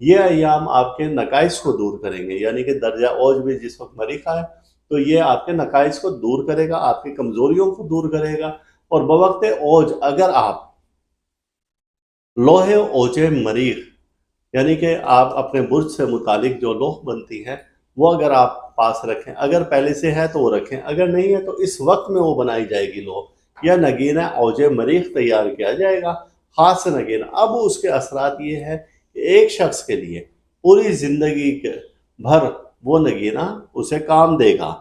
یہ ایام آپ کے نقائص کو دور کریں گے، یعنی کہ درجہ اوج بھی جس وقت مریخ آئے تو یہ آپ کے نقائص کو دور کرے گا، آپ کی کمزوریوں کو دور کرے گا۔ اور بوقت اوج اگر آپ لوح اوج مریخ، یعنی کہ آپ اپنے برج سے متعلق جو لوح بنتی ہے وہ اگر آپ پاس رکھیں، اگر پہلے سے ہے تو وہ رکھیں، اگر نہیں ہے تو اس وقت میں وہ بنائی جائے گی لوح، یا نگینہ اوج مریخ تیار کیا جائے گا، خاص نگینہ۔ اب اس کے اثرات یہ ہے کہ ایک شخص کے لیے پوری زندگی کے بھر وہ نگینہ اسے کام دے گا۔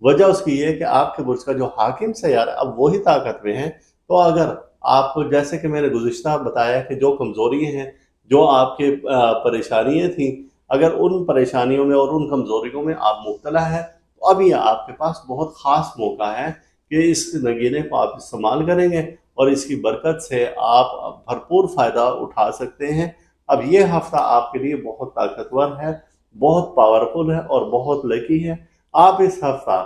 وجہ اس کی یہ کہ آپ کے برج کا جو حاکم سیارہ اب وہی طاقت میں ہے، تو اگر آپ کو جیسے کہ میں نے گزشتہ بتایا کہ جو کمزوریاں ہیں، جو آپ کے پریشانیاں تھیں، اگر ان پریشانیوں میں اور ان کمزوریوں میں آپ مبتلا ہیں تو اب یہ آپ کے پاس بہت خاص موقع ہے کہ اس نگینے کو آپ استعمال کریں گے اور اس کی برکت سے آپ بھرپور فائدہ اٹھا سکتے ہیں۔ اب یہ ہفتہ آپ کے لیے بہت طاقتور ہے، بہت پاورفل ہے اور بہت لکی ہے۔ آپ اس ہفتہ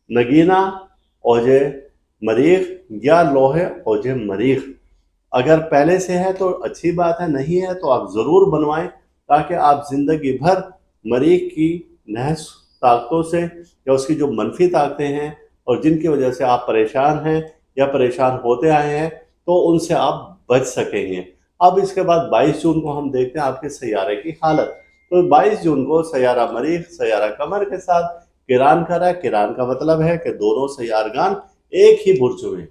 نگینہ اوج مریخ یا لوح اوج مریخ اگر پہلے سے ہے تو اچھی بات ہے، نہیں ہے تو آپ ضرور بنوائیں، تاکہ آپ زندگی بھر مریخ کی نحس طاقتوں سے یا اس کی جو منفی طاقتیں ہیں اور جن کی وجہ سے آپ پریشان ہیں یا پریشان ہوتے آئے ہیں تو ان سے آپ بچ سکیں گے۔ اب اس کے بعد 22 جون کو ہم دیکھتے ہیں آپ کے سیارے کی حالت۔ تو 22 جون کو سیارہ مریخ سیارہ قمر کے ساتھ کران کر رہا ہے۔ کران کا مطلب ہے کہ دونوں سیارگان ایک ہی برج میں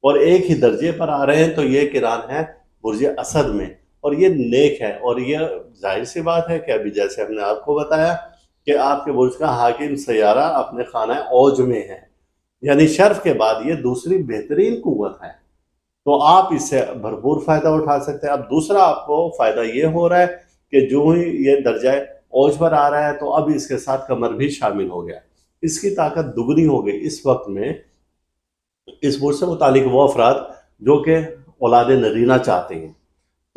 اور ایک ہی درجے پر آ رہے ہیں، تو یہ کران ہے برج اسد میں، اور یہ نیک ہے، اور یہ ظاہر سی بات ہے کہ ابھی جیسے ہم نے آپ کو بتایا کہ آپ کے برج کا حاکم سیارہ اپنے خانہ اوج میں ہے، یعنی شرف کے بعد یہ دوسری بہترین قوت ہے، تو آپ اس سے بھرپور فائدہ اٹھا سکتے ہیں۔ اب دوسرا آپ کو فائدہ یہ ہو رہا ہے کہ جو ہی یہ درجہ اوج پر آ رہا ہے تو اب اس کے ساتھ قمر بھی شامل ہو گیا، اس کی طاقت دگنی ہو گئی اس وقت میں۔ اس برج سے متعلق وہ افراد جو کہ اولاد نرینہ چاہتے ہیں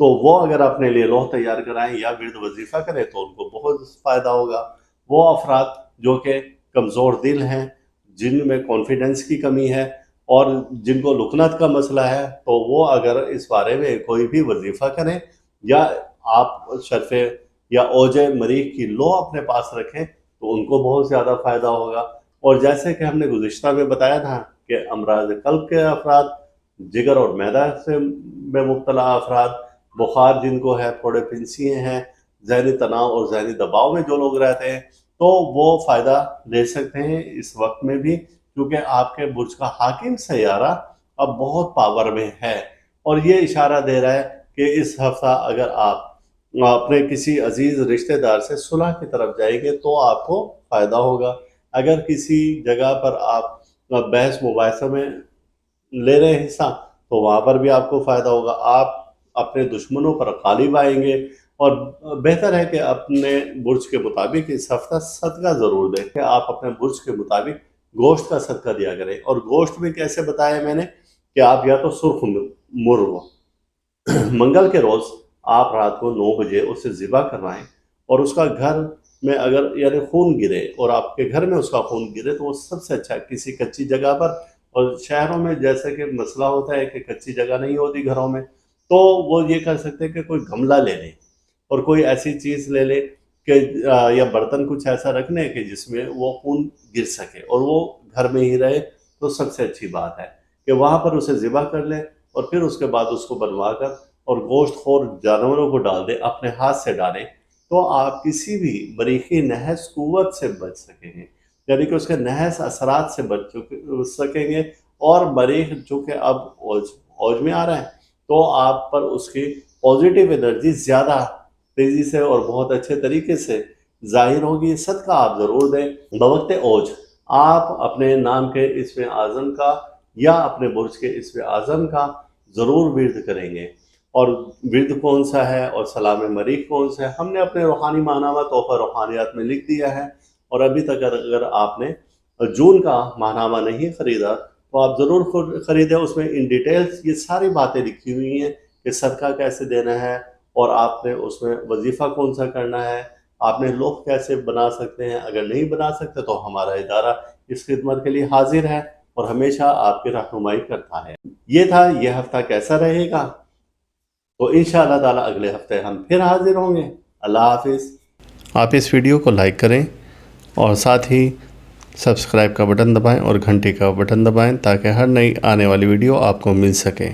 تو وہ اگر اپنے لیے لوح تیار کرائیں یا ورد وظیفہ کریں تو ان کو بہت فائدہ ہوگا۔ وہ افراد جو کہ کمزور دل ہیں، جن میں کانفیڈنس کی کمی ہے اور جن کو لکنت کا مسئلہ ہے، تو وہ اگر اس بارے میں کوئی بھی وظیفہ کریں یا آپ شرف یا اوج مریخ کی لوح اپنے پاس رکھیں تو ان کو بہت زیادہ فائدہ ہوگا۔ اور جیسے کہ ہم نے گزشتہ میں بتایا تھا کہ امراض قلب کے افراد، جگر اور معدہ سے میں مبتلا افراد، بخار جن کو ہے، پھوڑے پھنسیاں ہیں، ذہنی تناؤ اور ذہنی دباؤ میں جو لوگ رہتے ہیں تو وہ فائدہ لے سکتے ہیں اس وقت میں بھی، کیونکہ آپ کے برج کا حاکم سیارہ اب بہت پاور میں ہے، اور یہ اشارہ دے رہا ہے کہ اس ہفتہ اگر آپ اپنے کسی عزیز رشتہ دار سے صلح کی طرف جائیں گے تو آپ کو فائدہ ہوگا۔ اگر کسی جگہ پر آپ بحث مباحثہ میں لے رہے ہیں حصہ تو وہاں پر بھی آپ کو فائدہ ہوگا، آپ اپنے دشمنوں پر غالب آئیں گے۔ اور بہتر ہے کہ اپنے برج کے مطابق اس ہفتہ صدقہ ضرور دیں، کہ آپ اپنے برج کے مطابق گوشت کا صدقہ دیا کریں۔ اور گوشت میں کیسے بتایا میں نے کہ آپ یا تو سرخ مرغ منگل کے روز آپ رات کو 9 بجے اسے ذبح کروائیں، اور اس کا گھر میں اگر یعنی خون گرے اور آپ کے گھر میں اس کا خون گرے تو وہ سب سے اچھا کسی کچی جگہ پر، اور شہروں میں جیسے کہ مسئلہ ہوتا ہے کہ کچی جگہ نہیں ہوتی گھروں میں، تو وہ یہ کر سکتے ہیں کہ کوئی گملہ لے لیں اور کوئی ایسی چیز لے لیں کہ یا برتن کچھ ایسا رکھ لیں کہ جس میں وہ خون گر سکے اور وہ گھر میں ہی رہے، تو سب سے اچھی بات ہے کہ وہاں پر اسے ذبح کر لیں، اور پھر اس کے بعد اس کو بنوا کر اور گوشت خور جانوروں کو ڈال دیں، اپنے ہاتھ سے ڈالیں، تو آپ کسی بھی مریخی نحس قوت سے بچ سکیں گے، یعنی کہ اس کے نحس اثرات سے بچ سکیں گے۔ اور مریخ چونکہ اب اوج میں آ رہا ہے تو آپ پر اس کی پازیٹیو انرجی زیادہ تیزی سے اور بہت اچھے طریقے سے ظاہر ہوگی۔ صدقہ آپ ضرور دیں بوقت اوج۔ آپ اپنے نام کے اسم اعظم کا یا اپنے برج کے اسم اعظم کا ضرور ورد کریں گے۔ اور ورد کون سا ہے اور سلام مریخ کون سا ہے ہم نے اپنے روحانی ماہنامہ تحفہ روحانیات میں لکھ دیا ہے، اور ابھی تک اگر آپ نے جون کا ماہنامہ نہیں خریدا تو آپ ضرور خریدیں۔ اس میں ان ڈیٹیلز یہ ساری باتیں لکھی ہوئی ہیں کہ صدقہ کیسے دینا ہے، اور آپ نے اس میں وظیفہ کون سا کرنا ہے، آپ نے لوح کیسے بنا سکتے ہیں، اگر نہیں بنا سکتے تو ہمارا ادارہ اس خدمت کے لیے حاضر ہے اور ہمیشہ آپ کی رہنمائی کرتا ہے۔ یہ تھا یہ ہفتہ کیسا رہے گا، تو انشاءاللہ تعالی اگلے ہفتے ہم پھر حاضر ہوں گے۔ اللہ حافظ۔ آپ اس ویڈیو کو لائک کریں اور ساتھ ہی سبسکرائب کا بٹن دبائیں اور گھنٹی کا بٹن دبائیں تاکہ ہر نئی آنے والی ویڈیو آپ کو مل سکے۔